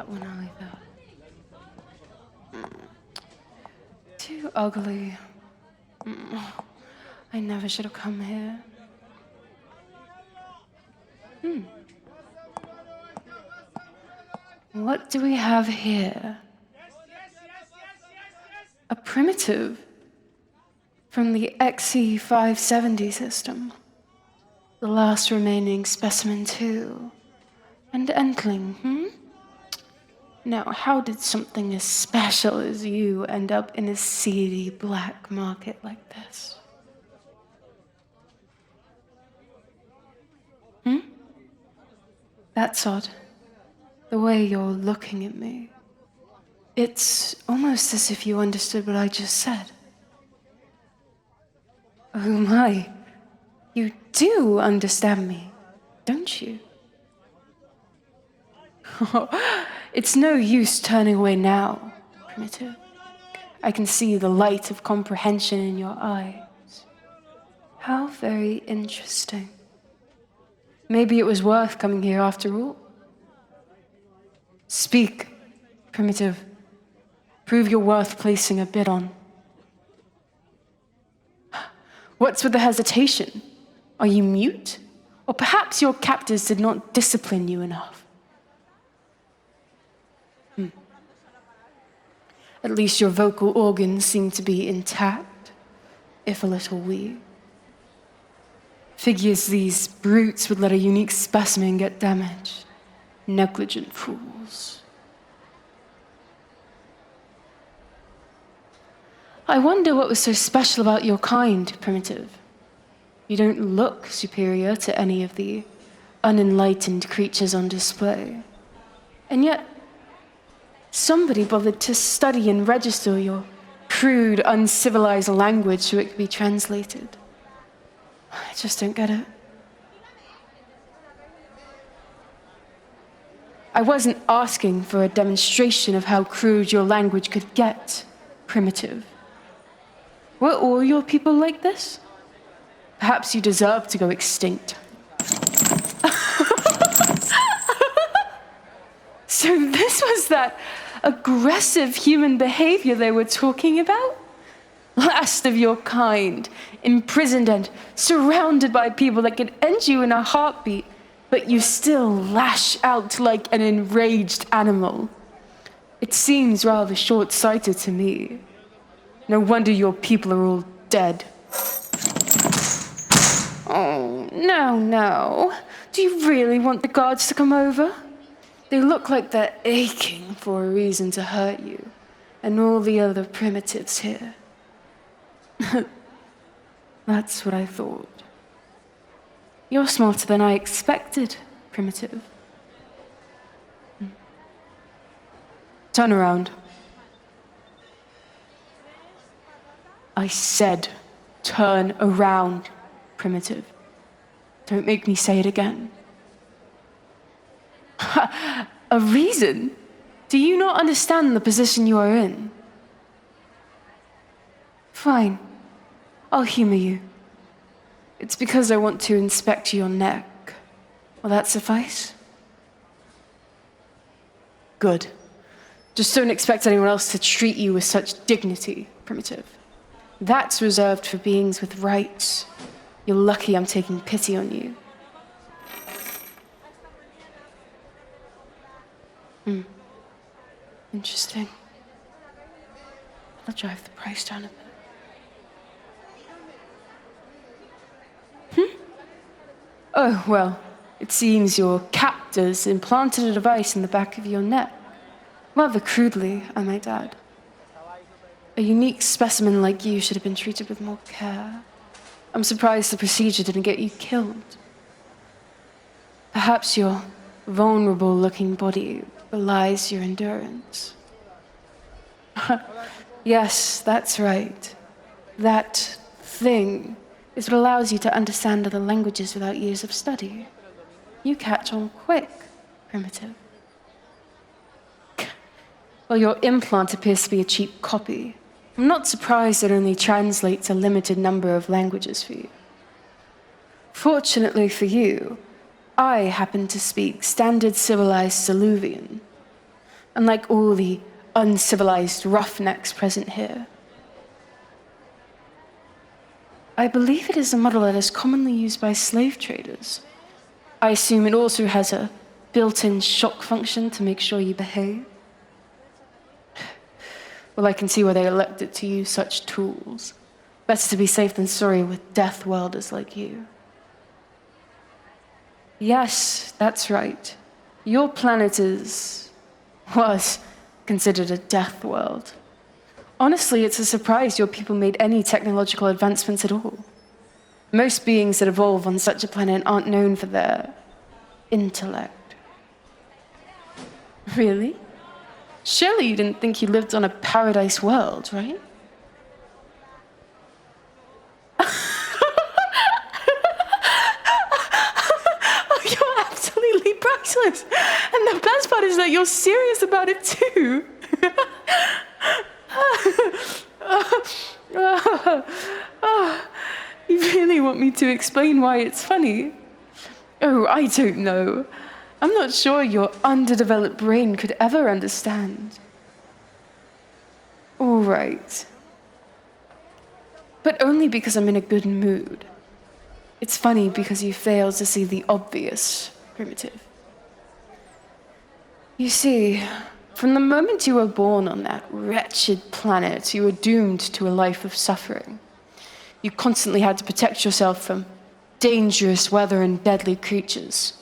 that one either. Too ugly. I never should have come here. What do we have here? A primitive from the XE570 system. The last remaining specimen too. And Entling, Now, how did something as special as you end up in a seedy black market like this? That's odd. The way you're looking at me. It's almost as if you understood what I just said. Oh my. You do understand me, don't you? It's no use turning away now, Primitive. I can see the light of comprehension in your eyes. How very interesting. Maybe it was worth coming here after all. Speak, Primitive. Prove you're worth placing a bid on. What's with the hesitation? Are you mute? Or perhaps your captors did not discipline you enough? At least your vocal organs seem to be intact, if a little weak. Figures these brutes would let a unique specimen get damaged. Negligent fools. I wonder what was so special about your kind, Primitive. You don't look superior to any of the unenlightened creatures on display. And yet, somebody bothered to study and register your crude, uncivilized language so it could be translated. I just don't get it. I wasn't asking for a demonstration of how crude your language could get, Primitive. Were all your people like this? Perhaps you deserve to go extinct. So this was that aggressive human behavior they were talking about? Last of your kind, imprisoned and surrounded by people that could end you in a heartbeat, but you still lash out like an enraged animal. It seems rather short-sighted to me. No wonder your people are all dead. Oh, no. Do you really want the guards to come over? They look like they're aching for a reason to hurt you, and all the other primitives here. That's what I thought. You're smarter than I expected, Primitive. Turn around. I said, turn around, Primitive. Don't make me say it again. A reason? Do you not understand the position you are in? Fine. I'll humor you. It's because I want to inspect your neck. Will that suffice? Good. Just don't expect anyone else to treat you with such dignity, Primitive. That's reserved for beings with rights. You're lucky I'm taking pity on you. Interesting. I'll drive the price down a bit. Oh, well, it seems your captors implanted a device in the back of your neck. Rather crudely, I might add. A unique specimen like you should have been treated with more care. I'm surprised the procedure didn't get you killed. Perhaps your vulnerable-looking body belies your endurance. Yes, that's right. That thing is what allows you to understand other languages without years of study. You catch on quick, Primitive. Well, your implant appears to be a cheap copy. I'm not surprised it only translates a limited number of languages for you. Fortunately for you, I happen to speak standard civilized Soluvian. unlike all the uncivilized roughnecks present here. I believe it is a model that is commonly used by slave traders. I assume it also has a built-in shock function to make sure you behave. Well, I can see why they elected to use such tools. Better to be safe than sorry with death welders like you. Yes, that's right. Your planet was considered a death world. Honestly, it's a surprise your people made any technological advancements at all. Most beings that evolve on such a planet aren't known for their intellect. Really? Surely you didn't think you lived on a paradise world, right? Oh, you're absolutely priceless. And the best part is that you're serious about it too. You really want me to explain why it's funny? Oh, I don't know. I'm not sure your underdeveloped brain could ever understand. All right. But only because I'm in a good mood. It's funny because you failed to see the obvious, Primitive. You see, from the moment you were born on that wretched planet, you were doomed to a life of suffering. You constantly had to protect yourself from dangerous weather and deadly creatures,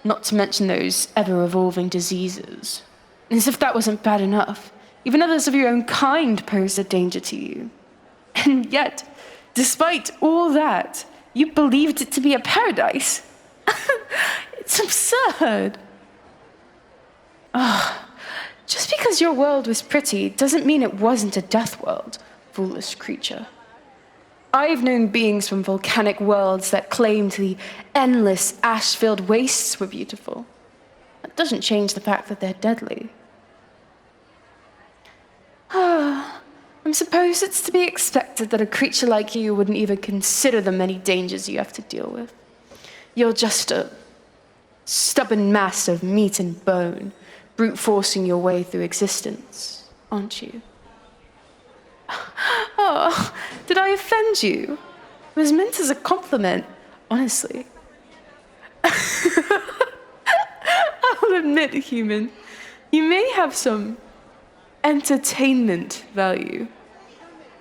not to mention those ever-evolving diseases. And as if that wasn't bad enough, even others of your own kind posed a danger to you. And yet, despite all that, you believed it to be a paradise. It's absurd. Just because your world was pretty doesn't mean it wasn't a death world, foolish creature. I've known beings from volcanic worlds that claimed the endless ash-filled wastes were beautiful. That doesn't change the fact that they're deadly. I suppose it's to be expected that a creature like you wouldn't even consider the many dangers you have to deal with. You're just a stubborn mass of meat and bone, brute forcing your way through existence, aren't you? Oh, did I offend you? It was meant as a compliment, honestly. I'll admit, human, you may have some entertainment value.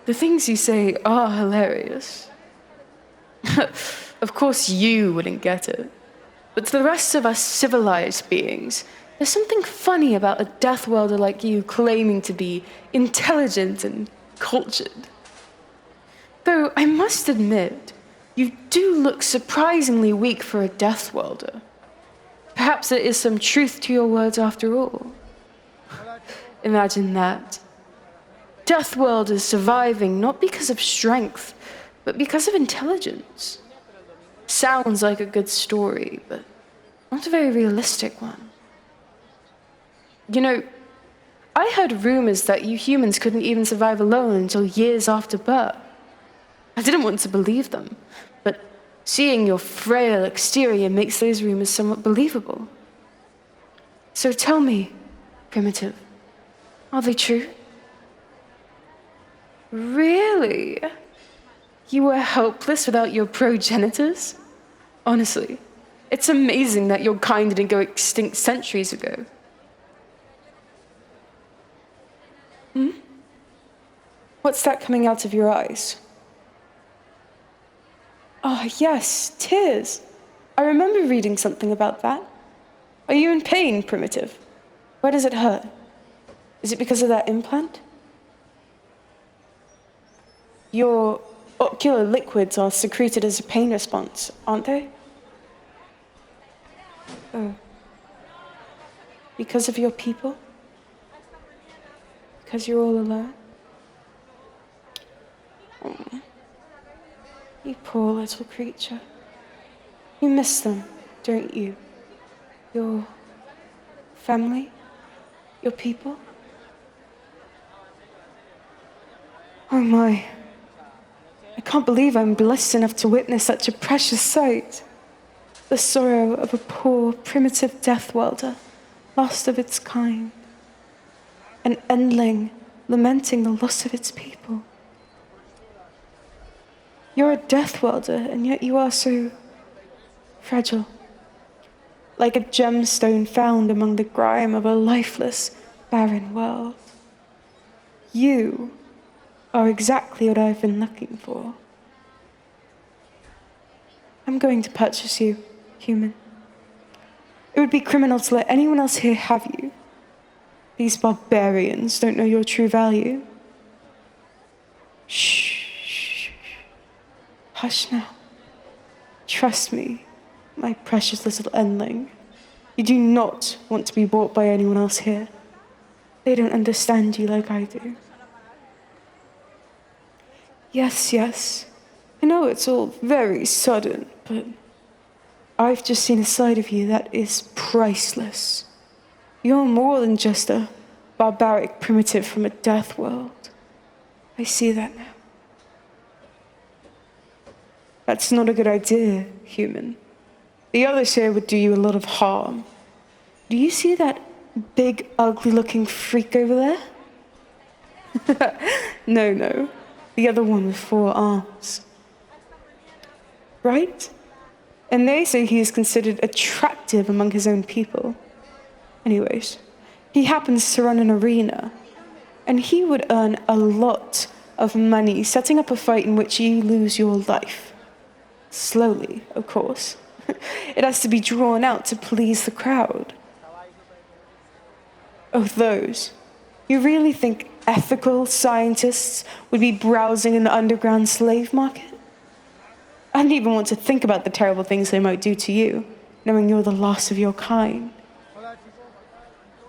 The things you say are hilarious. Of course you wouldn't get it. But to the rest of us civilized beings, there's something funny about a death welder like you claiming to be intelligent and cultured. Though I must admit, you do look surprisingly weak for a death welder. Perhaps there is some truth to your words after all. Imagine that. Death welders surviving not because of strength, but because of intelligence. Sounds like a good story, but not a very realistic one. You know, I heard rumors that you humans couldn't even survive alone until years after birth. I didn't want to believe them, but seeing your frail exterior makes those rumors somewhat believable. So tell me, Primitive, are they true? Really? You were helpless without your progenitors? Honestly, it's amazing that your kind didn't go extinct centuries ago. What's that coming out of your eyes? Oh, yes, tears. I remember reading something about that. Are you in pain, Primitive? Where does it hurt? Is it because of that implant? Your ocular liquids are secreted as a pain response, aren't they? Oh. Because of your people? Because you're all alone? Oh. You poor little creature. You miss them, don't you? Your family? Your people? Oh my. I can't believe I'm blessed enough to witness such a precious sight. The sorrow of a poor, primitive death welder, lost of its kind. an endling lamenting the loss of its people. You're a death welder, and yet you are so fragile. Like a gemstone found among the grime of a lifeless, barren world. You are exactly what I've been looking for. I'm going to purchase you, human. It would be criminal to let anyone else here have you. These barbarians don't know your true value. Shh. Hush now. Trust me, my precious little endling. You do not want to be bought by anyone else here. They don't understand you like I do. Yes. I know it's all very sudden, but I've just seen a side of you that is priceless. You're more than just a barbaric primitive from a death world. I see that now. That's not a good idea, human. The others here would do you a lot of harm. Do you see that big, ugly-looking freak over there? No. The other one with 4 arms. Right? And they say he is considered attractive among his own people. Anyways, he happens to run an arena, and he would earn a lot of money setting up a fight in which you lose your life. Slowly, of course. It has to be drawn out to please the crowd. Oh, those. You really think ethical scientists would be browsing in the underground slave market? I didn't even want to think about the terrible things they might do to you, knowing you're the last of your kind.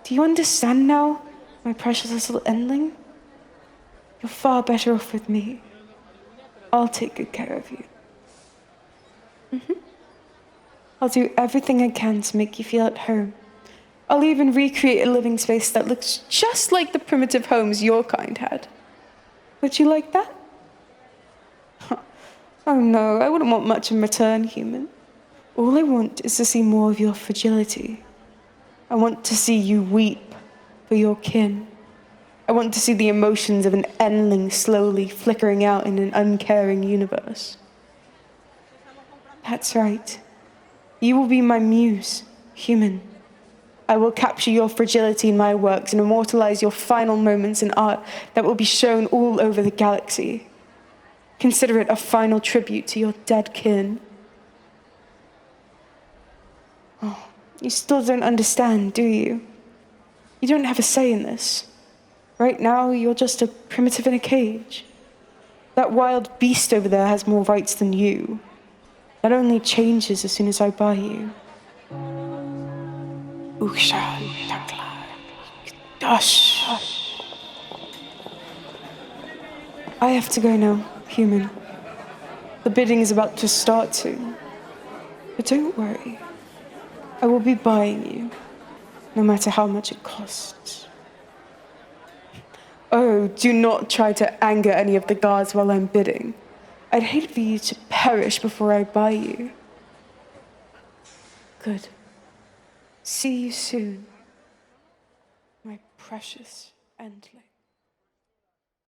Do you understand now, my precious little endling? You're far better off with me. I'll take good care of you. I'll do everything I can to make you feel at home. I'll even recreate a living space that looks just like the primitive homes your kind had. Would you like that? Oh no, I wouldn't want much in return, human. All I want is to see more of your fragility. I want to see you weep for your kin. I want to see the emotions of an endling slowly flickering out in an uncaring universe. That's right. You will be my muse, human. I will capture your fragility in my works and immortalize your final moments in art that will be shown all over the galaxy. Consider it a final tribute to your dead kin. Oh, you still don't understand, do you? You don't have a say in this. Right now, you're just a primitive in a cage. That wild beast over there has more rights than you. That only changes as soon as I buy you. I have to go now, human. The bidding is about to start soon. But don't worry. I will be buying you, no matter how much it costs. Oh, do not try to anger any of the guards while I'm bidding. I'd hate for you to perish before I buy you. Good. See you soon, my precious endling.